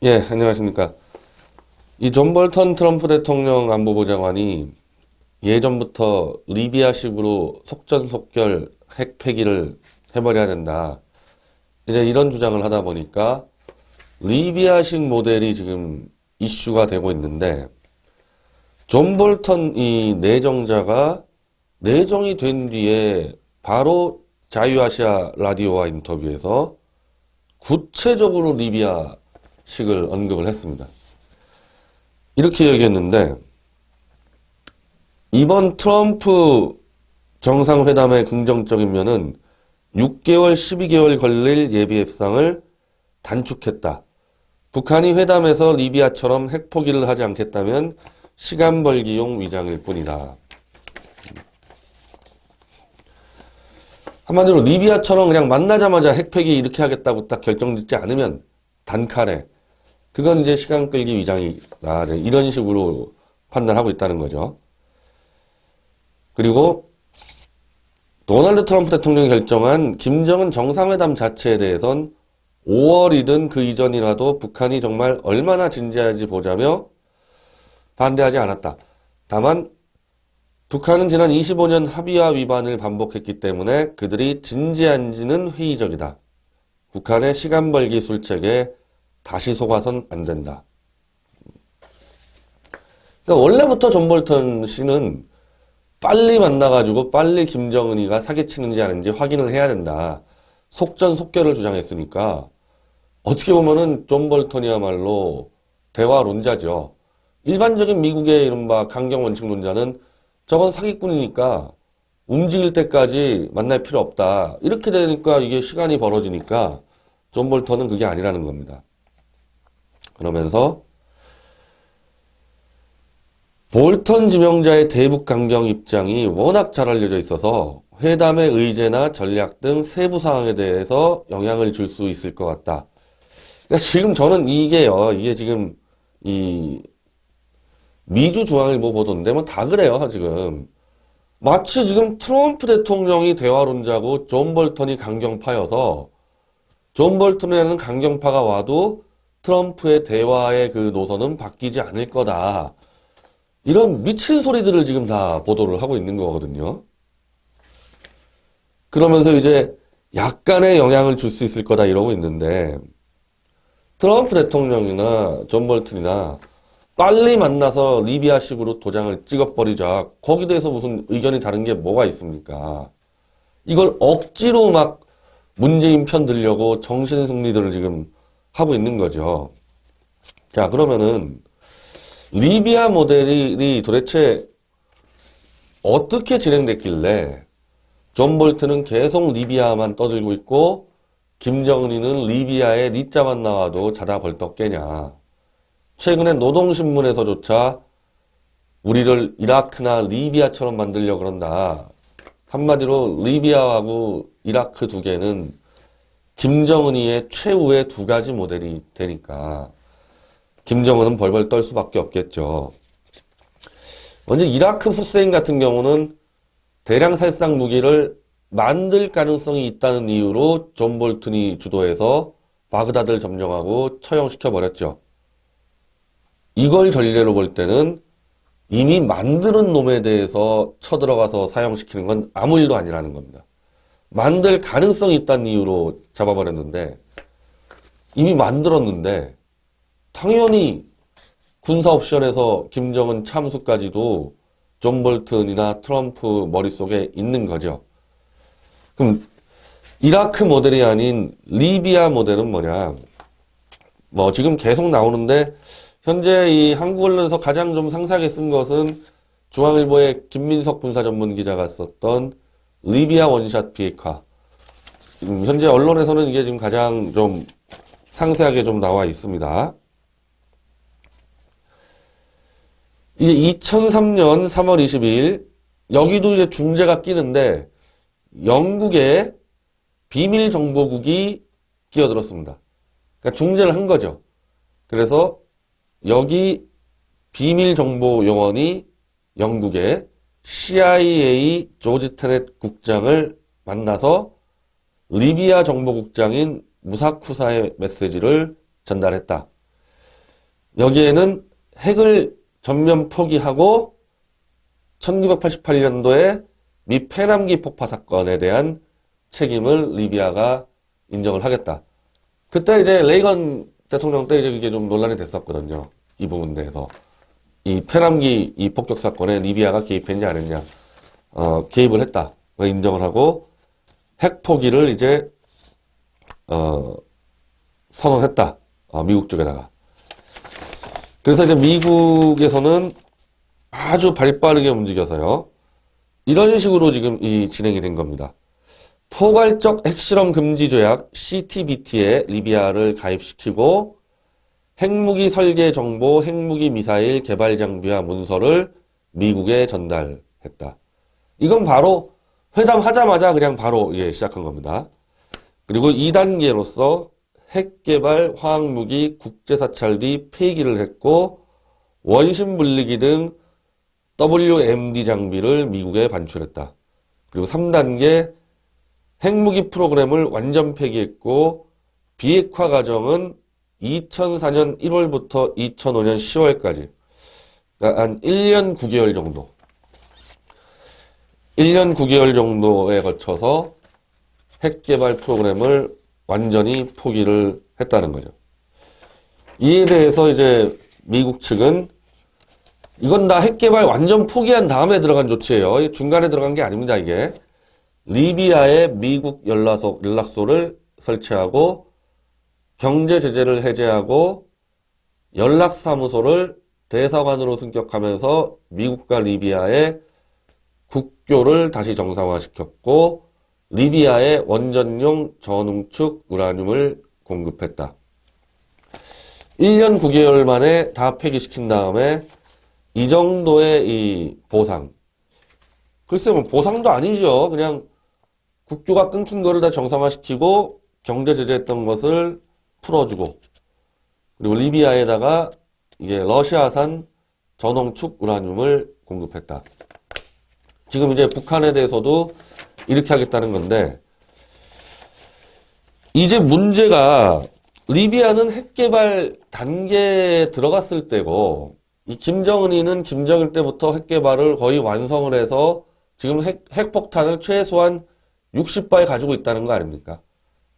예, 안녕하십니까. 이 존 볼턴 트럼프 대통령 안보보좌관이 예전부터 리비아식으로 속전속결 핵 폐기를 해버려야 된다. 이제 이런 주장을 하다 보니까 리비아식 모델이 지금 이슈가 되고 있는데, 존 볼턴 이 내정자가 내정이 된 뒤에 바로 자유아시아 라디오와 인터뷰에서 구체적으로 리비아식을 언급을 했습니다. 이렇게 얘기했는데, 이번 트럼프 정상회담의 긍정적인 면은 6개월, 12개월 걸릴 예비 협상을 단축했다. 북한이 회담에서 리비아처럼 핵 포기를 하지 않겠다면 시간 벌기용 위장일 뿐이다. 한마디로 리비아처럼 그냥 만나자마자 핵 폐기 이렇게 하겠다고 딱 결정짓지 않으면 단칼에 그건 이제 시간 끌기 위장이다. 이런 식으로 판단하고 있다는 거죠. 그리고 도널드 트럼프 대통령이 결정한 김정은 정상회담 자체에 대해선 5월이든 그 이전이라도 북한이 정말 얼마나 진지한지 보자며 반대하지 않았다. 다만 북한은 지난 25년 합의와 위반을 반복했기 때문에 그들이 진지한지는 회의적이다. 북한의 시간 벌기 술책에 다시 속아선 안 된다. 그러니까 원래부터 존 볼턴 씨는 빨리 만나가지고 빨리 김정은이가 사기치는지 아닌지 확인을 해야 된다. 속전속결을 주장했으니까 어떻게 보면은 존 볼턴이야말로 대화론자죠. 일반적인 미국의 이른바 강경원칙론자는 저건 사기꾼이니까 움직일 때까지 만날 필요 없다. 이렇게 되니까 이게 시간이 벌어지니까 존 볼턴은 그게 아니라는 겁니다. 그러면서 볼턴 지명자의 대북 강경 입장이 워낙 잘 알려져 있어서 회담의 의제나 전략 등 세부 사항에 대해서 영향을 줄 수 있을 것 같다. 그러니까 지금 저는 이게 지금 이 미주 중앙일보 보도인데 뭐 다 그래요, 지금. 마치 지금 트럼프 대통령이 대화론자고 존 볼턴이 강경파여서 존 볼턴이라는 강경파가 와도 트럼프의 대화의 그 노선은 바뀌지 않을 거다. 이런 미친 소리들을 지금 다 보도를 하고 있는 거거든요. 그러면서 이제 약간의 영향을 줄 수 있을 거다 이러고 있는데 트럼프 대통령이나 존 볼턴이나 빨리 만나서 리비아식으로 도장을 찍어버리자. 거기에 대해서 무슨 의견이 다른 게 뭐가 있습니까? 이걸 억지로 막 문재인 편 들려고 정신승리들을 지금 하고 있는 거죠. 자, 그러면은 리비아 모델이 도대체 어떻게 진행됐길래 존 볼튼은 계속 리비아만 떠들고 있고 김정은이는 리비아에 니자만 나와도 자다 벌떡 깨냐. 최근에 노동신문에서조차 우리를 이라크나 리비아처럼 만들려고 그런다. 한마디로 리비아하고 이라크 두 개는 김정은이의 최후의 두 가지 모델이 되니까 김정은은 벌벌 떨 수밖에 없겠죠. 먼저 이라크 후세인 같은 경우는 대량 살상 무기를 만들 가능성이 있다는 이유로 존 볼튼이 주도해서 바그다드를 점령하고 처형시켜 버렸죠. 이걸 전례로 볼 때는 이미 만드는 놈에 대해서 쳐들어가서 사형시키는 건 아무 일도 아니라는 겁니다. 만들 가능성이 있다는 이유로 잡아버렸는데 이미 만들었는데 당연히 군사 옵션에서 김정은 참수까지도 존 볼튼이나 트럼프 머릿속에 있는 거죠. 그럼 이라크 모델이 아닌 리비아 모델은 뭐냐? 뭐 지금 계속 나오는데 현재 이 한국 언론에서 가장 좀 상세하게 쓴 것은 중앙일보의 김민석 군사전문기자가 썼던 리비아 원샷 비핵화. 현재 언론에서는 이게 지금 가장 좀 상세하게 좀 나와 있습니다. 이제 2003년 3월 22일 여기도 이제 중재가 끼는데 영국의 비밀정보국이 끼어들었습니다. 그러니까 중재를 한 거죠. 그래서 여기 비밀정보요원이 영국의 CIA 조지 테넷 국장을 만나서 리비아 정보국장인 무사쿠사의 메시지를 전달했다. 여기에는 핵을 전면 포기하고 1988년도에 미 페남기 폭파 사건에 대한 책임을 리비아가 인정을 하겠다. 그때 이제 레이건 대통령 때 이제 그게 좀 논란이 됐었거든요. 이 부분에 대해서. 이 페남기 이 폭격 사건에 리비아가 개입했냐 안 했냐. 개입을 했다. 인정을 하고 핵 포기를 이제 선언했다. 미국 쪽에다가. 그래서 이제 미국에서는 아주 발빠르게 움직여서요. 이런 식으로 지금 이 진행이 된 겁니다. 포괄적 핵실험 금지 조약 CTBT에 리비아를 가입시키고 핵무기 설계 정보, 핵무기 미사일 개발 장비와 문서를 미국에 전달했다. 이건 바로 회담하자마자 그냥 바로 시작한 겁니다. 그리고 2단계로서 핵개발, 화학무기, 국제사찰 폐기를 했고 원심 분리기 등 WMD 장비를 미국에 반출했다. 그리고 3단계 핵무기 프로그램을 완전 폐기했고 비핵화 과정은 2004년 1월부터 2005년 10월까지 그러니까 한 1년 9개월 정도 1년 9개월 정도에 거쳐서 핵개발 프로그램을 완전히 포기를 했다는 거죠. 이에 대해서 이제 미국 측은 이건 다 핵개발 완전 포기한 다음에 들어간 조치예요. 중간에 들어간 게 아닙니다, 이게. 리비아에 미국 연락소를 설치하고 경제 제재를 해제하고 연락사무소를 대사관으로 승격하면서 미국과 리비아의 국교를 다시 정상화시켰고 리비아에 원전용 저농축 우라늄을 공급했다. 1년 9개월 만에 다 폐기시킨 다음에 이 정도의 이 보상. 글쎄 뭐 보상도 아니죠. 그냥 국교가 끊긴 거를 다 정상화시키고 경제 제재했던 것을 풀어주고 그리고 리비아에다가 이게 러시아산 저농축 우라늄을 공급했다. 지금 이제 북한에 대해서도 이렇게 하겠다는 건데 이제 문제가 리비아는 핵개발 단계에 들어갔을 때고 이 김정은이는 김정일 때부터 핵개발을 거의 완성을 해서 지금 핵폭탄을 최소한 60발 가지고 있다는 거 아닙니까?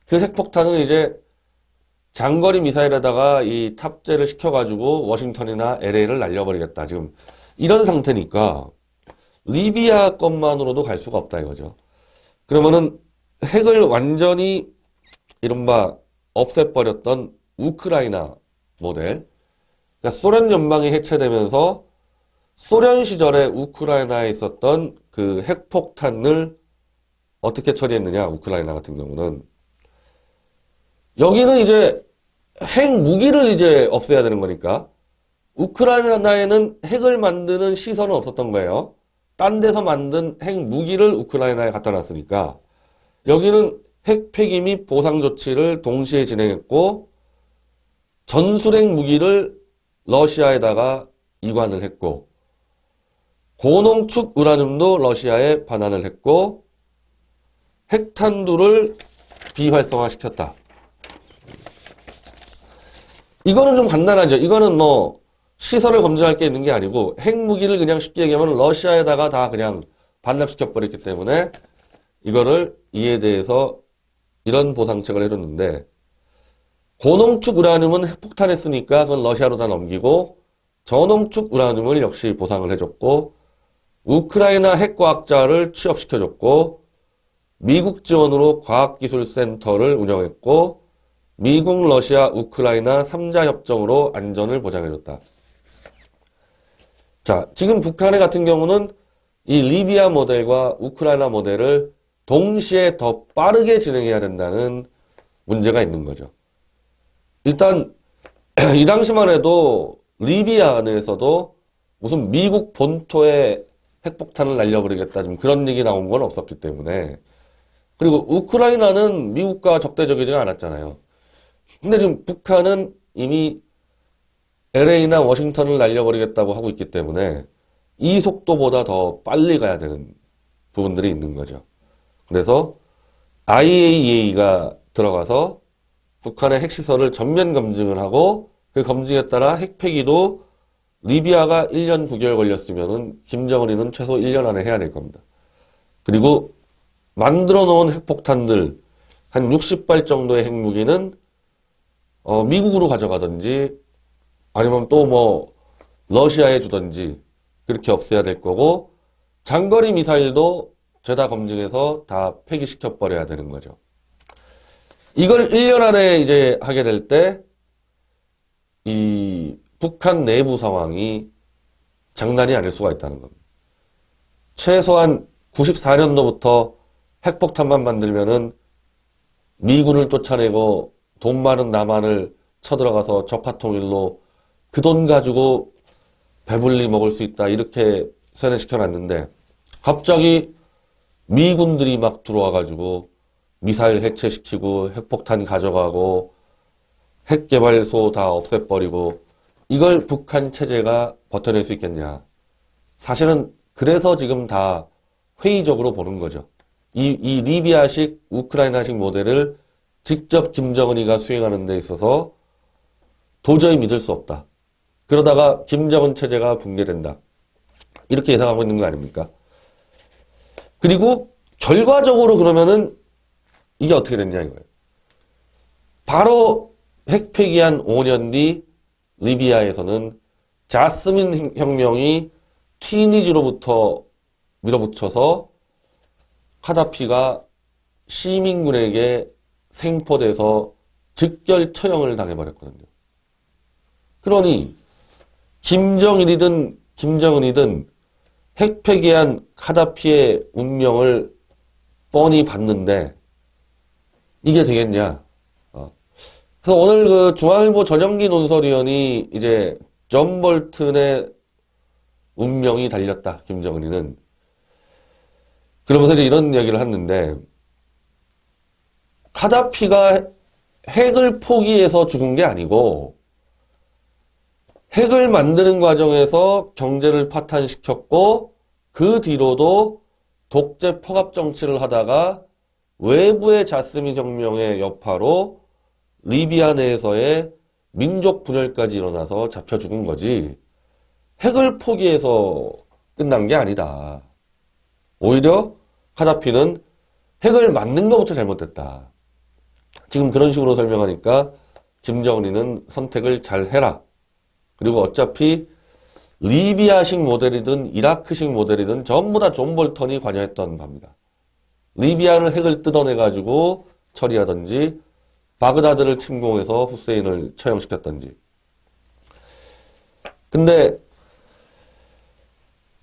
그 핵폭탄은 이제 장거리 미사일에다가 이 탑재를 시켜가지고 워싱턴이나 LA를 날려버리겠다. 지금 이런 상태니까 리비아 것만으로도 갈 수가 없다 이거죠. 그러면은 핵을 완전히 이른바 없애버렸던 우크라이나 모델, 그러니까 소련 연방이 해체되면서 소련 시절에 우크라이나에 있었던 그 핵폭탄을 어떻게 처리했느냐, 우크라이나 같은 경우는. 여기는 이제 핵무기를 이제 없애야 되는 거니까 우크라이나에는 핵을 만드는 시설은 없었던 거예요. 딴 데서 만든 핵무기를 우크라이나에 갖다 놨으니까 여기는 핵 폐기 및 보상 조치를 동시에 진행했고 전술핵 무기를 러시아에다가 이관을 했고 고농축 우라늄도 러시아에 반환을 했고 핵탄두를 비활성화시켰다. 이거는 좀 간단하죠. 이거는 뭐 시설을 검증할 게 있는 게 아니고 핵무기를 그냥 쉽게 얘기하면 러시아에다가 다 그냥 반납시켜버렸기 때문에 이거를 이에 대해서 이런 보상책을 해줬는데 고농축 우라늄은 핵폭탄했으니까 그건 러시아로 다 넘기고 저농축 우라늄을 역시 보상을 해줬고 우크라이나 핵과학자를 취업시켜줬고 미국 지원으로 과학기술센터를 운영했고 미국, 러시아, 우크라이나 3자 협정으로 안전을 보장해줬다. 자, 지금 북한의 같은 경우는 이 리비아 모델과 우크라이나 모델을 동시에 더 빠르게 진행해야 된다는 문제가 있는 거죠. 일단 이 당시만 해도 리비아 안에서도 무슨 미국 본토에 핵폭탄을 날려버리겠다 좀 그런 얘기 나온 건 없었기 때문에 그리고 우크라이나는 미국과 적대적이지가 않았잖아요. 근데 지금 북한은 이미 LA나 워싱턴을 날려버리겠다고 하고 있기 때문에 이 속도보다 더 빨리 가야 되는 부분들이 있는 거죠. 그래서 IAEA가 들어가서 북한의 핵시설을 전면 검증을 하고 그 그 검증에 따라 핵폐기도 리비아가 1년 9개월 걸렸으면은 김정은이는 최소 1년 안에 해야 될 겁니다. 그리고 만들어 놓은 핵폭탄들 한 60발 정도의 핵무기는 미국으로 가져가든지 아니면 또 뭐 러시아에 주든지 그렇게 없애야 될 거고 장거리 미사일도 죄다 검증해서 다 폐기시켜 버려야 되는 거죠. 이걸 1년 안에 이제 하게 될 때 이 북한 내부 상황이 장난이 아닐 수가 있다는 겁니다. 최소한 94년도부터 핵폭탄만 만들면은 미군을 쫓아내고 돈 많은 남한을 쳐들어가서 적화통일로 그 돈 가지고 배불리 먹을 수 있다 이렇게 세뇌시켜놨는데 갑자기 미군들이 막 들어와가지고 미사일 해체시키고 핵폭탄 가져가고 핵개발소 다 없애버리고 이걸 북한 체제가 버텨낼 수 있겠냐. 사실은 그래서 지금 다 회의적으로 보는 거죠. 이 리비아식 우크라이나식 모델을 직접 김정은이가 수행하는 데 있어서 도저히 믿을 수 없다. 그러다가 김정은 체제가 붕괴된다. 이렇게 예상하고 있는 거 아닙니까? 그리고 결과적으로 그러면은 이게 어떻게 됐냐 이거예요. 바로 핵폐기한 5년 뒤 리비아에서는 자스민 혁명이 튀니지로부터 밀어붙여서 카다피가 시민군에게 생포돼서 즉결 처형을 당해버렸거든요. 그러니 김정일이든 김정은이든 핵폐기한 카다피의 운명을 뻔히 봤는데 이게 되겠냐. 그래서 오늘 그 중앙일보 전영기 논설위원이 이제 존 볼튼의 운명이 달렸다. 김정은이는. 그러면서 이제 이런 이야기를 했는데 카다피가 핵을 포기해서 죽은 게 아니고 핵을 만드는 과정에서 경제를 파탄시켰고 그 뒤로도 독재 포갑 정치를 하다가 외부의 자스민 혁명의 여파로 리비아 내에서의 민족 분열까지 일어나서 잡혀 죽은 거지 핵을 포기해서 끝난 게 아니다. 오히려 카다피는 핵을 만든 것부터 잘못됐다. 지금 그런 식으로 설명하니까 김정은이는 선택을 잘 해라. 그리고 어차피 리비아식 모델이든 이라크식 모델이든 전부 다 존 볼턴이 관여했던 바입니다. 리비아를 핵을 뜯어내가지고 처리하든지 바그다드를 침공해서 후세인을 처형시켰든지. 근데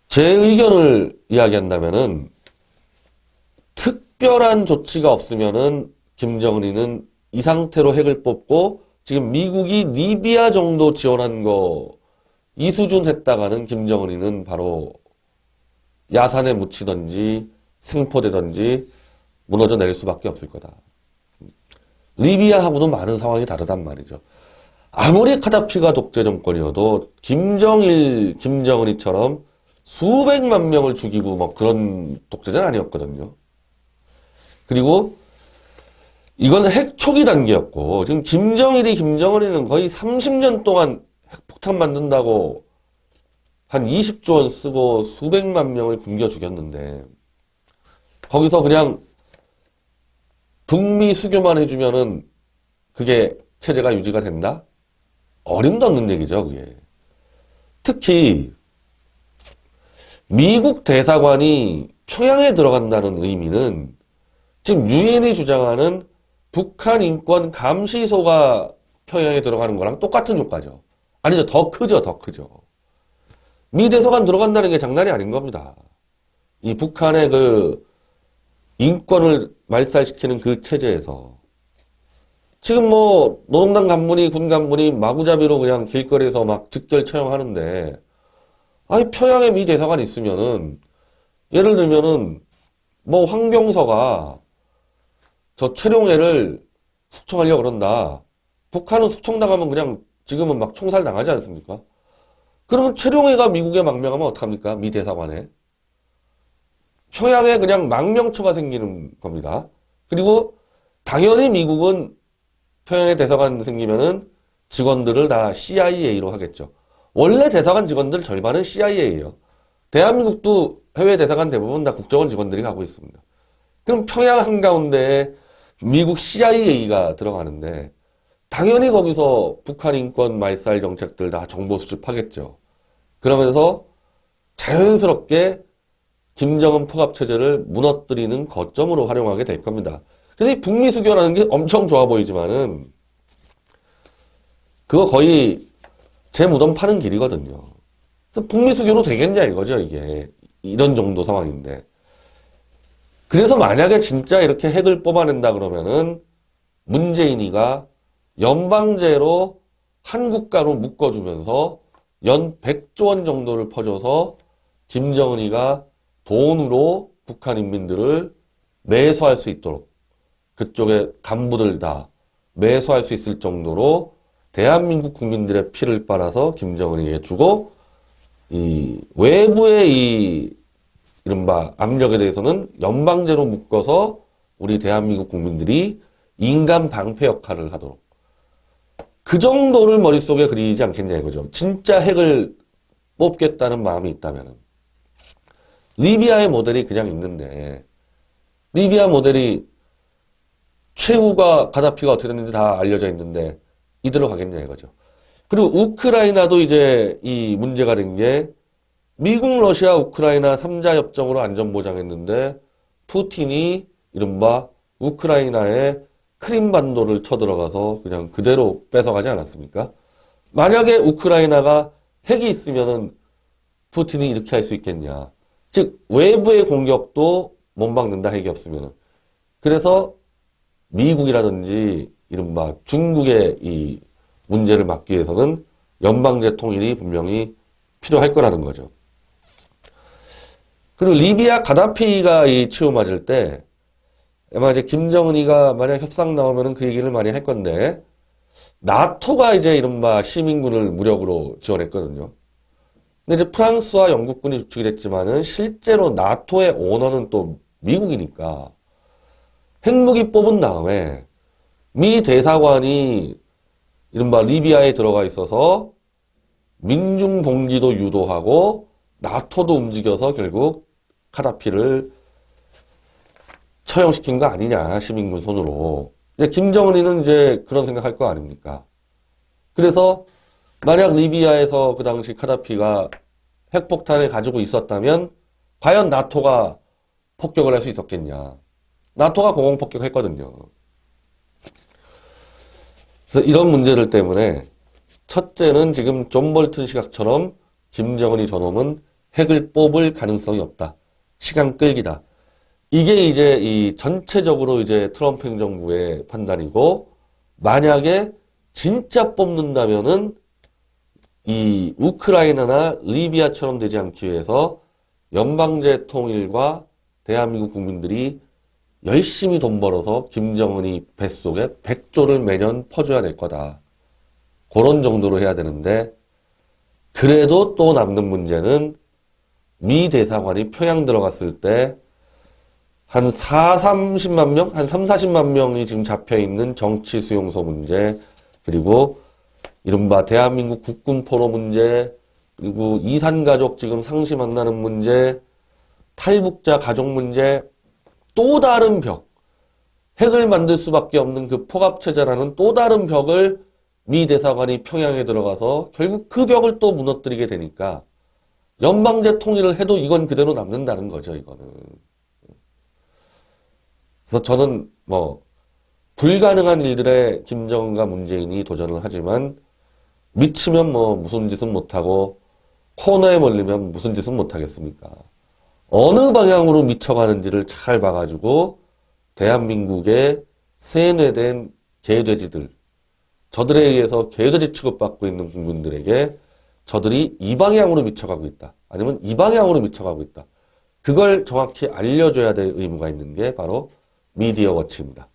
제 의견을 이야기한다면은 특별한 조치가 없으면은 김정은이는 이 상태로 핵을 뽑고 지금 미국이 리비아 정도 지원한 거 이 수준 했다가는 김정은이는 바로 야산에 묻히든지 생포되든지 무너져 내릴 수밖에 없을 거다. 리비아하고도 많은 상황이 다르단 말이죠. 아무리 카다피가 독재 정권이어도 김정일, 김정은이처럼 수백만 명을 죽이고 뭐 그런 독재자는 아니었거든요. 그리고 이건 핵 초기 단계였고 지금 김정일이 김정은이는 거의 30년 동안 핵폭탄 만든다고 한 20조 원 쓰고 수백만 명을 굶겨 죽였는데 거기서 그냥 북미 수교만 해주면은 그게 체제가 유지가 된다? 어림도 없는 얘기죠, 그게. 특히 미국 대사관이 평양에 들어간다는 의미는 지금 유엔이 주장하는 북한 인권 감시소가 평양에 들어가는 거랑 똑같은 효과죠. 아니죠, 더 크죠, 더 크죠. 미 대사관 들어간다는 게 장난이 아닌 겁니다. 이 북한의 그 인권을 말살시키는 그 체제에서 지금 뭐 노동당 간부니 군 간부니 마구잡이로 그냥 길거리에서 막 즉결 처형하는데 아니 평양에 미 대사관 있으면은 예를 들면은 뭐 황병서가 저 최룡해를 숙청하려고 그런다. 북한은 숙청당하면 그냥 지금은 막 총살 당하지 않습니까? 그러면 최룡해가 미국에 망명하면 어떡합니까? 미 대사관에. 평양에 그냥 망명처가 생기는 겁니다. 그리고 당연히 미국은 평양에 대사관 생기면은 직원들을 다 CIA로 하겠죠. 원래 대사관 직원들 절반은 CIA예요. 대한민국도 해외 대사관 대부분 다 국정원 직원들이 가고 있습니다. 그럼 평양 한가운데에 미국 CIA가 들어가는데 당연히 거기서 북한 인권 말살 정책들 다 정보 수집하겠죠. 그러면서 자연스럽게 김정은 포갑체제를 무너뜨리는 거점으로 활용하게 될 겁니다. 그래서 이 북미 수교라는 게 엄청 좋아 보이지만은 그거 거의 제 무덤 파는 길이거든요. 그래서 북미 수교로 되겠냐 이거죠, 이게. 이런 정도 상황인데. 그래서 만약에 진짜 이렇게 핵을 뽑아낸다 그러면은 문재인이가 연방제로 한 국가로 묶어주면서 연 100조 원 정도를 퍼줘서 김정은이가 돈으로 북한 인민들을 매수할 수 있도록 그쪽에 간부들 다 매수할 수 있을 정도로 대한민국 국민들의 피를 빨아서 김정은이에게 주고 이 외부의 이 이른바 압력에 대해서는 연방제로 묶어서 우리 대한민국 국민들이 인간 방패 역할을 하도록 그 정도를 머릿속에 그리지 않겠냐 이거죠. 진짜 핵을 뽑겠다는 마음이 있다면 리비아의 모델이 그냥 있는데 리비아 모델이 최후가 가다피가 어떻게 됐는지 다 알려져 있는데 이대로 가겠냐 이거죠. 그리고 우크라이나도 이제 이 문제가 된 게 미국, 러시아, 우크라이나 3자 협정으로 안전보장했는데 푸틴이 이른바 우크라이나의 크림반도를 쳐들어가서 그냥 그대로 뺏어가지 않았습니까? 만약에 우크라이나가 핵이 있으면은 푸틴이 이렇게 할 수 있겠냐. 즉 외부의 공격도 못 막는다, 핵이 없으면은. 그래서 미국이라든지 이른바 중국의 이 문제를 막기 위해서는 연방제 통일이 분명히 필요할 거라는 거죠. 그리고 리비아 가다피가 이 치고 맞을 때 아마 이제 김정은이가 만약 협상 나오면은 그 얘기를 많이 할 건데 나토가 이제 이른바 시민군을 무력으로 지원했거든요. 근데 이제 프랑스와 영국군이 주축이 됐지만은 실제로 나토의 오너는 또 미국이니까 핵무기 뽑은 다음에 미 대사관이 이른바 리비아에 들어가 있어서 민중봉기도 유도하고 나토도 움직여서 결국 카다피를 처형시킨 거 아니냐, 시민군 손으로. 이제 김정은이는 이제 그런 생각할 거 아닙니까? 그래서 만약 리비아에서 그 당시 카다피가 핵폭탄을 가지고 있었다면 과연 나토가 폭격을 할 수 있었겠냐. 나토가 공공폭격했거든요. 그래서 이런 문제들 때문에 첫째는 지금 존 볼튼 시각처럼 김정은이 저놈은 핵을 뽑을 가능성이 없다. 시간 끌기다. 이게 이제 이 전체적으로 이제 트럼프 행정부의 판단이고 만약에 진짜 뽑는다면은 이 우크라이나나 리비아처럼 되지 않기 위해서 연방제 통일과 대한민국 국민들이 열심히 돈 벌어서 김정은이 뱃속에 100조를 매년 퍼줘야 될 거다. 그런 정도로 해야 되는데 그래도 또 남는 문제는 미 대사관이 평양 들어갔을 때 한 30만 명? 한 40만 명이 지금 잡혀있는 정치 수용소 문제, 그리고 이른바 대한민국 국군 포로 문제, 그리고 이산가족 지금 상시 만나는 문제, 탈북자 가족 문제, 또 다른 벽, 핵을 만들 수밖에 없는 그 포갑체제라는 또 다른 벽을 미 대사관이 평양에 들어가서 결국 그 벽을 또 무너뜨리게 되니까 연방제 통일을 해도 이건 그대로 남는다는 거죠, 이거는. 그래서 저는 불가능한 일들에 김정은과 문재인이 도전을 하지만 미치면 무슨 짓은 못하고 코너에 몰리면 무슨 짓은 못하겠습니까? 어느 방향으로 미쳐가는지를 잘 봐가지고 대한민국의 세뇌된 개돼지들, 저들에 의해서 개돼지 취급받고 있는 국민들에게 저들이 이 방향으로 미쳐가고 있다. 아니면 이 방향으로 미쳐가고 있다. 그걸 정확히 알려줘야 될 의무가 있는 게 바로 미디어 워치입니다.